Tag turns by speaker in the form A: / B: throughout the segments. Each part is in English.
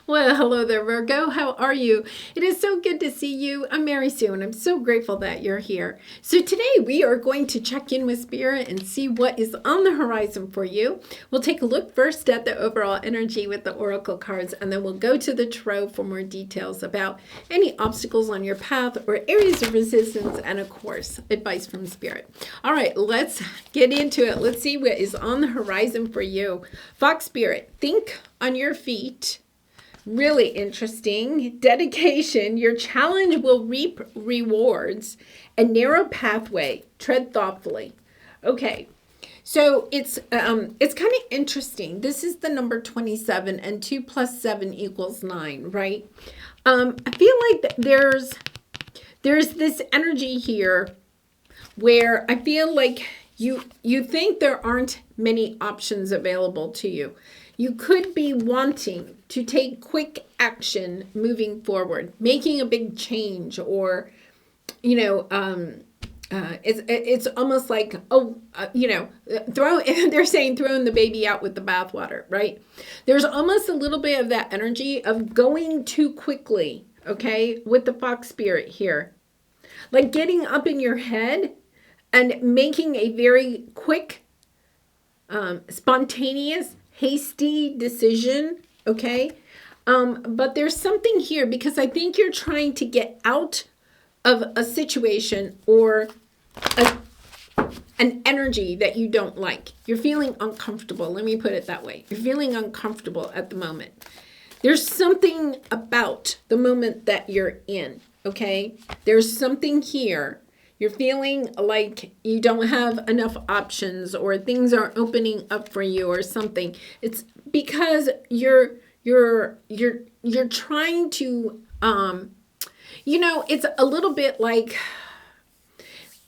A: Well, hello there, Virgo. How are you? It is so good to see you. I'm Mary Sue, and I'm so grateful that you're here. So today we are going to check in with Spirit and see what is on the horizon for you. We'll take a look first at the overall energy with the Oracle cards, and then we'll go to the Tarot for more details about any obstacles on your path or areas of resistance, and of course, advice from Spirit. All right, let's get into it. Let's see what is on the horizon for you. Fox Spirit, think on your feet. Really interesting. Dedication. Your challenge will reap rewards. A narrow pathway. Tread thoughtfully. Okay. So it's kind of interesting. This is the number 27, and 2 plus 7 equals 9, right? I feel like there's this energy here where I feel like you think there aren't many options available to you. You could be wanting to take quick action moving forward, making a big change, or, it's almost like, they're saying throwing the baby out with the bathwater, right? There's almost a little bit of that energy of going too quickly, okay, with the Fox Spirit here. Like getting up in your head and making a very quick, spontaneous, hasty decision, okay? But there's something here because I think you're trying to get out of a situation or an energy that you don't like. You're feeling uncomfortable. Let me put it that way. You're feeling uncomfortable at the moment. There's something about the moment that you're in, okay? There's something here. You're feeling like you don't have enough options or things aren't opening up for you or something. It's because you're trying to it's a little bit like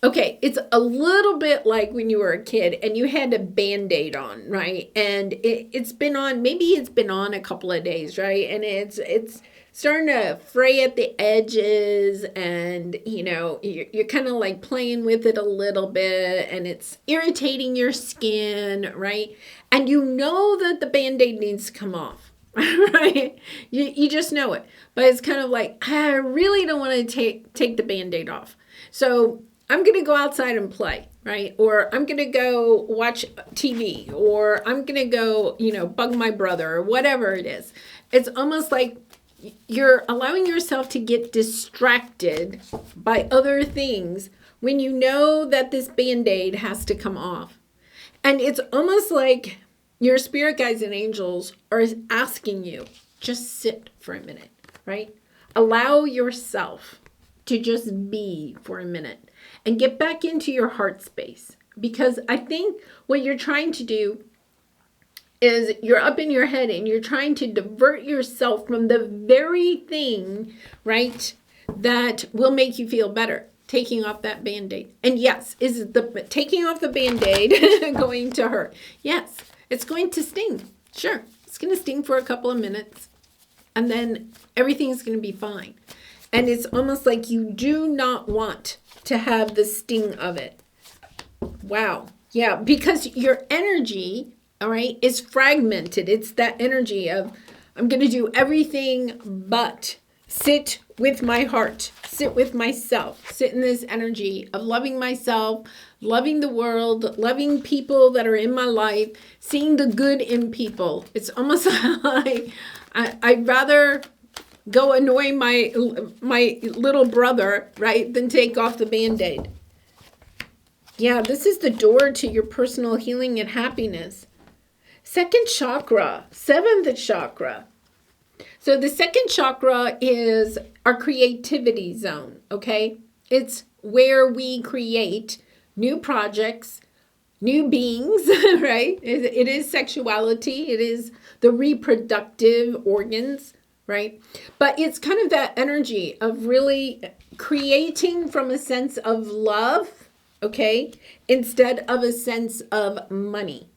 A: it's a little bit like when you were a kid and you had a Band-Aid on, right? And it's been on a couple of days, right? And it's starting to fray at the edges, and you're kind of like playing with it a little bit, and it's irritating your skin, right? And you know that the Band-Aid needs to come off, right? You just know it, but it's kind of like, I really don't want to take the Band-Aid off, so I'm going to go outside and play, right? Or I'm going to go watch TV, or I'm going to go, bug my brother, or whatever it is. It's almost like you're allowing yourself to get distracted by other things when you know that this Band-Aid has to come off. And it's almost like your spirit guides and angels are asking you, just sit for a minute, right? Allow yourself to just be for a minute and get back into your heart space. Because I think what you're trying to do is you're up in your head and you're trying to divert yourself from the very thing, right, that will make you feel better. Taking off that Band-Aid. And yes, is the taking off the Band-Aid going to hurt? Yes, it's going to sting. Sure, it's going to sting for a couple of minutes, and then everything's going to be fine. And it's almost like you do not want to have the sting of it. Wow. Yeah, because your energy, all right, is fragmented. It's that energy of, I'm going to do everything but sit with my heart, sit with myself, sit in this energy of loving myself, loving the world, loving people that are in my life, seeing the good in people. It's almost like I'd rather go annoy my little brother, right, than take off the Band-Aid. Yeah, this is the door to your personal healing and happiness. Second chakra, seventh chakra. So the second chakra is our creativity zone, okay? It's where we create new projects, new beings, right? It is sexuality. It is the reproductive organs, right? But it's kind of that energy of really creating from a sense of love, okay? Instead of a sense of money.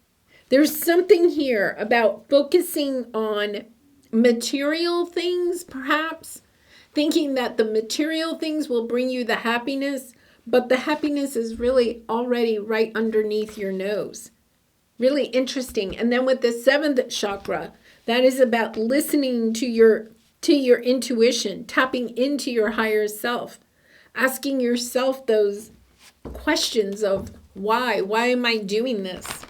A: There's something here about focusing on material things, perhaps, thinking that the material things will bring you the happiness, but the happiness is really already right underneath your nose. Really interesting. And then with the seventh chakra, That is about listening to your intuition, tapping into your higher self, asking yourself those questions of why? Why am I doing this?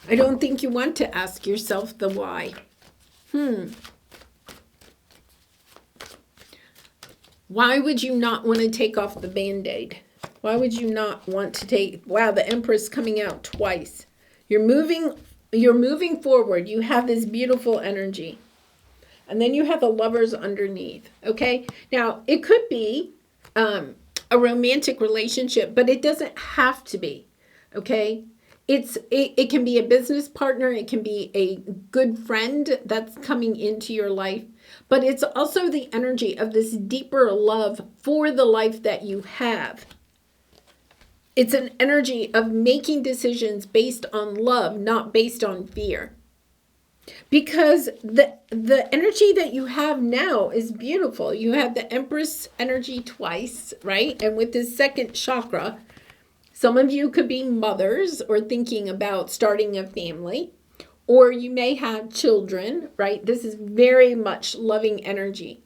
A: I don't think you want to ask yourself the why. Why would you not want to take off the Band-Aid? Why would you not want to take, wow, the Empress coming out twice. You're moving forward. You have this beautiful energy. And then you have the Lovers underneath, okay? Now, it could be a romantic relationship, but it doesn't have to be, okay? It can be a business partner. It can be a good friend that's coming into your life. But it's also the energy of this deeper love for the life that you have. It's an energy of making decisions based on love, not based on fear. Because the energy that you have now is beautiful. You have the Empress energy twice, right? And with this second chakra, some of you could be mothers or thinking about starting a family, or you may have children, right? This is very much loving energy.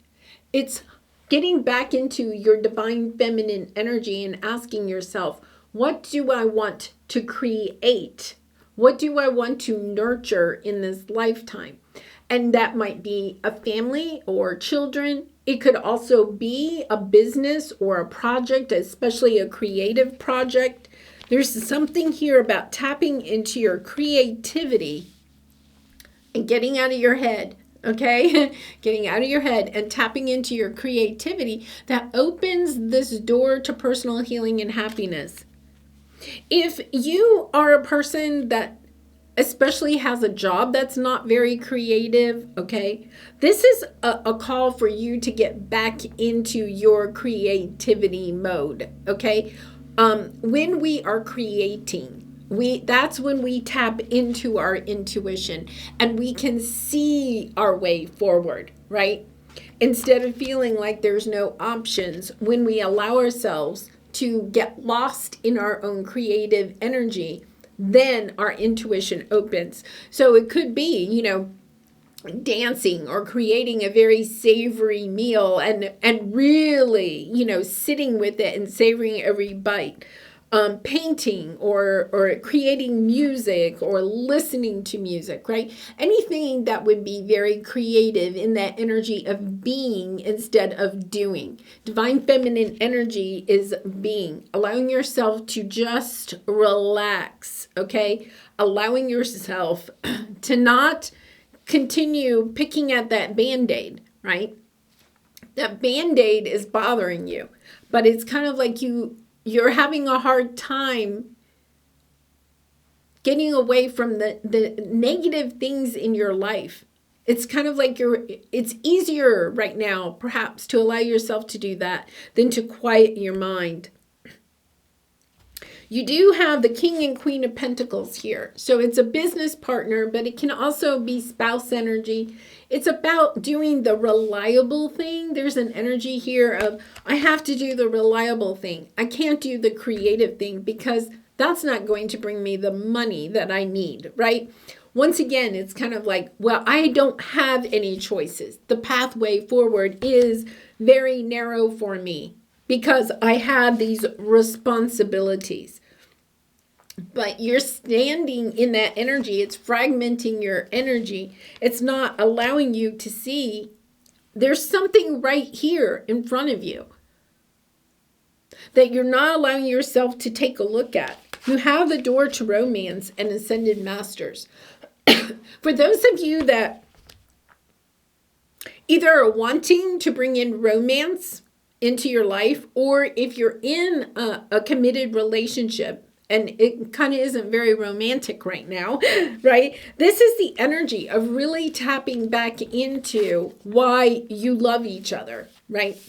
A: It's getting back into your divine feminine energy and asking yourself, what do I want to create? What do I want to nurture in this lifetime? And that might be a family or children. It could also be a business or a project, especially a creative project. There's something here about tapping into your creativity and getting out of your head, okay? Getting out of your head and tapping into your creativity that opens this door to personal healing and happiness. If you are a person that especially has a job that's not very creative, okay, this is a call for you to get back into your creativity mode, okay? When we are creating, that's when we tap into our intuition and we can see our way forward, right? Instead of feeling like there's no options, when we allow ourselves to get lost in our own creative energy, then our intuition opens. So it could be, dancing or creating a very savory meal and really, sitting with it and savoring every bite. Painting or creating music or listening to music, right? Anything that would be very creative in that energy of being instead of doing. Divine feminine energy is being, allowing yourself to just relax, okay? Allowing yourself to not continue picking at that Band-Aid, right? That Band-Aid is bothering you, but it's kind of like you're having a hard time getting away from the negative things in your life. It's kind of like it's easier right now, perhaps, to allow yourself to do that than to quiet your mind. You do have the King and Queen of Pentacles here. So it's a business partner, but it can also be spouse energy. It's about doing the reliable thing. There's an energy here of, I have to do the reliable thing. I can't do the creative thing because that's not going to bring me the money that I need, right? Once again, it's kind of like, well, I don't have any choices. The pathway forward is very narrow for me because I have these responsibilities. But you're standing in that energy. It's fragmenting your energy. It's not allowing you to see there's something right here in front of you that you're not allowing yourself to take a look at. You have the door to romance and ascended masters. For those of you that either are wanting to bring in romance into your life, or if you're in a committed relationship, and it kind of isn't very romantic right now, right? This is the energy of really tapping back into why you love each other, right?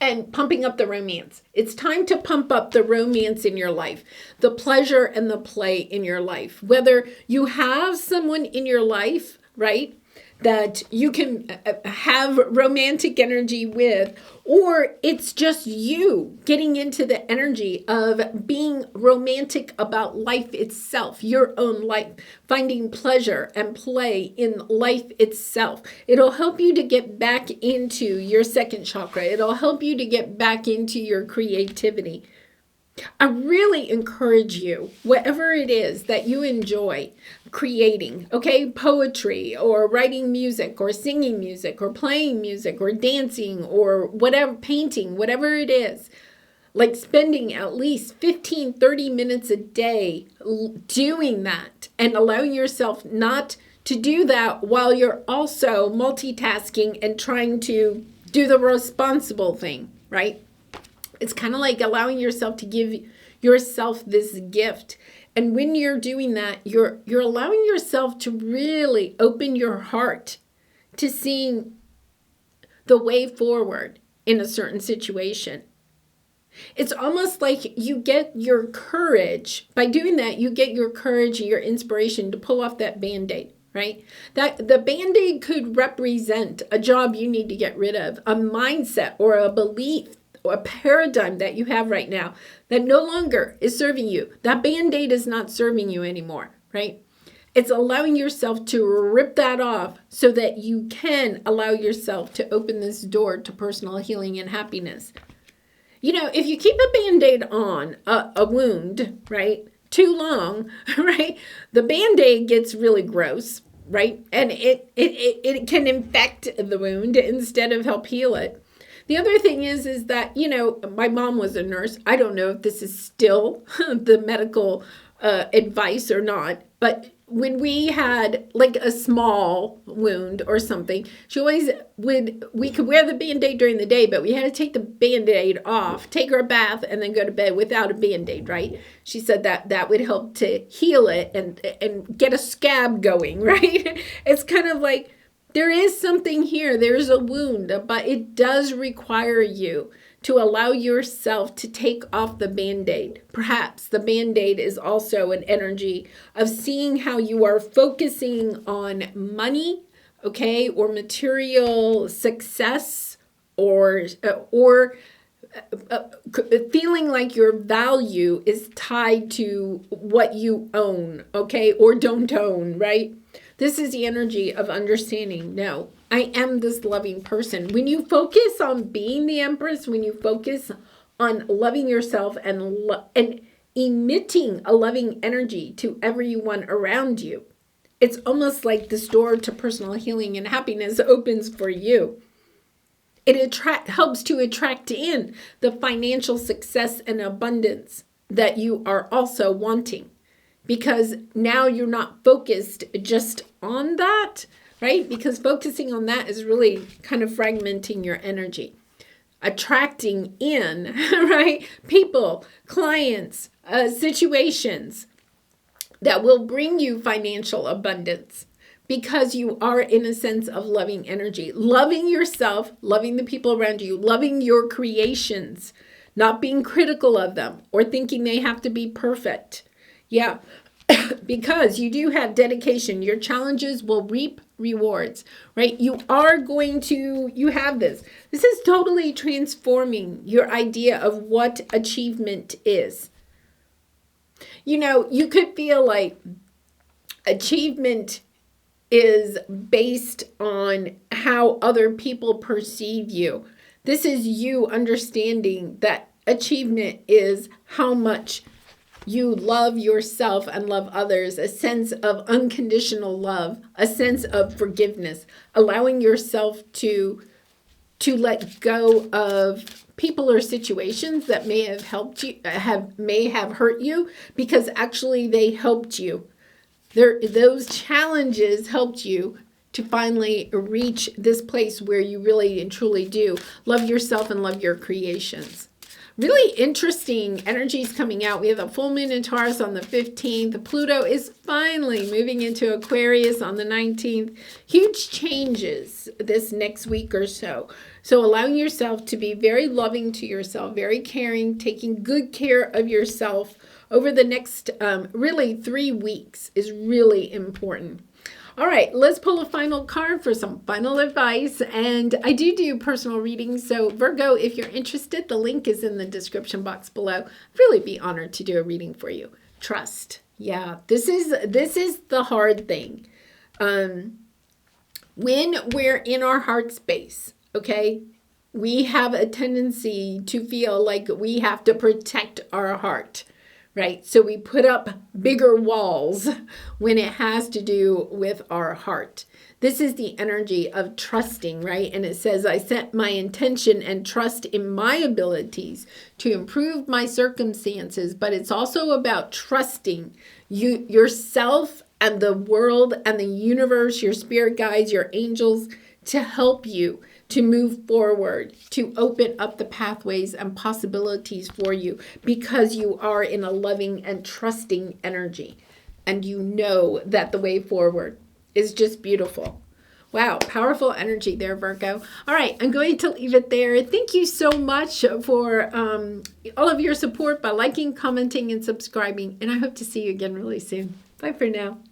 A: And pumping up the romance. It's time to pump up the romance in your life, the pleasure and the play in your life. Whether you have someone in your life, right, that you can have romantic energy with, or it's just you getting into the energy of being romantic about life itself, your own life, finding pleasure and play in life itself. It'll help you to get back into your second chakra. It'll help you to get back into your creativity. I really encourage you, whatever it is that you enjoy creating, okay, poetry or writing music or singing music or playing music or dancing or whatever, painting, whatever it is, like spending at least 15-30 minutes a day doing that and allowing yourself not to do that while you're also multitasking and trying to do the responsible thing, right? It's kind of like allowing yourself to give yourself this gift. And when you're doing that, you're allowing yourself to really open your heart to seeing the way forward in a certain situation. It's almost like you get your courage. By doing that, you get your courage and your inspiration to pull off that Band-Aid, right? That the Band-Aid could represent a job you need to get rid of, a mindset or a belief, a paradigm that you have right now that no longer is serving you. That Band-Aid is not serving you anymore, right? It's allowing yourself to rip that off so that you can allow yourself to open this door to personal healing and happiness. You know, if you keep a Band-Aid on a wound, right, too long, right, the Band-Aid gets really gross, right? And it can infect the wound instead of help heal it. The other thing is that, you know, my mom was a nurse. I don't know if this is still the medical advice or not, but when we had like a small wound or something, she always we could wear the Band-Aid during the day, but we had to take the Band-Aid off, take her a bath, and then go to bed without a Band-Aid, right? She said that would help to heal it and get a scab going, right? It's kind of like, there is something here, there's a wound, but it does require you to allow yourself to take off the Band-Aid. Perhaps the Band-Aid is also an energy of seeing how you are focusing on money, okay, or material success, or feeling like your value is tied to what you own, okay, or don't own, right? This is the energy of understanding, no, I am this loving person. When you focus on being the Empress, when you focus on loving yourself and emitting a loving energy to everyone around you, it's almost like this door to personal healing and happiness opens for you. It helps to attract in the financial success and abundance that you are also wanting. Because now you're not focused just on that, right? Because focusing on that is really kind of fragmenting your energy. Attracting in, right? People, clients, situations that will bring you financial abundance because you are in a sense of loving energy. Loving yourself, loving the people around you, loving your creations, not being critical of them or thinking they have to be perfect. Yeah, because you do have dedication. Your challenges will reap rewards, right? You have this. This is totally transforming your idea of what achievement is. You know, you could feel like achievement is based on how other people perceive you. This is you understanding that achievement is how much you love yourself and love others, a sense of unconditional love, a sense of forgiveness, allowing yourself to let go of people or situations that may have helped you, may have hurt you, because actually they helped you. Those challenges helped you to finally reach this place where you really and truly do love yourself and love your creations. Really interesting energies coming out. We have a full moon in Taurus on the 15th. Pluto is finally moving into Aquarius on the 19th. Huge changes this next week or so. So allowing yourself to be very loving to yourself, very caring, taking good care of yourself over the next really 3 weeks is really important. All right, let's pull a final card for some final advice. And I do personal readings. So Virgo, if you're interested, the link is in the description box below. I'd really be honored to do a reading for you. Trust. Yeah, this is the hard thing. When we're in our heart space, okay, we have a tendency to feel like we have to protect our heart, right? So we put up bigger walls when it has to do with our heart. This is the energy of trusting, right? And it says, I set my intention and trust in my abilities to improve my circumstances. But it's also about trusting yourself and the world and the universe, your spirit guides, your angels, to help you to move forward, to open up the pathways and possibilities for you, because you are in a loving and trusting energy. And you know that the way forward is just beautiful. Wow, powerful energy there, Virgo. All right, I'm going to leave it there. Thank you so much for all of your support by liking, commenting, and subscribing. And I hope to see you again really soon. Bye for now.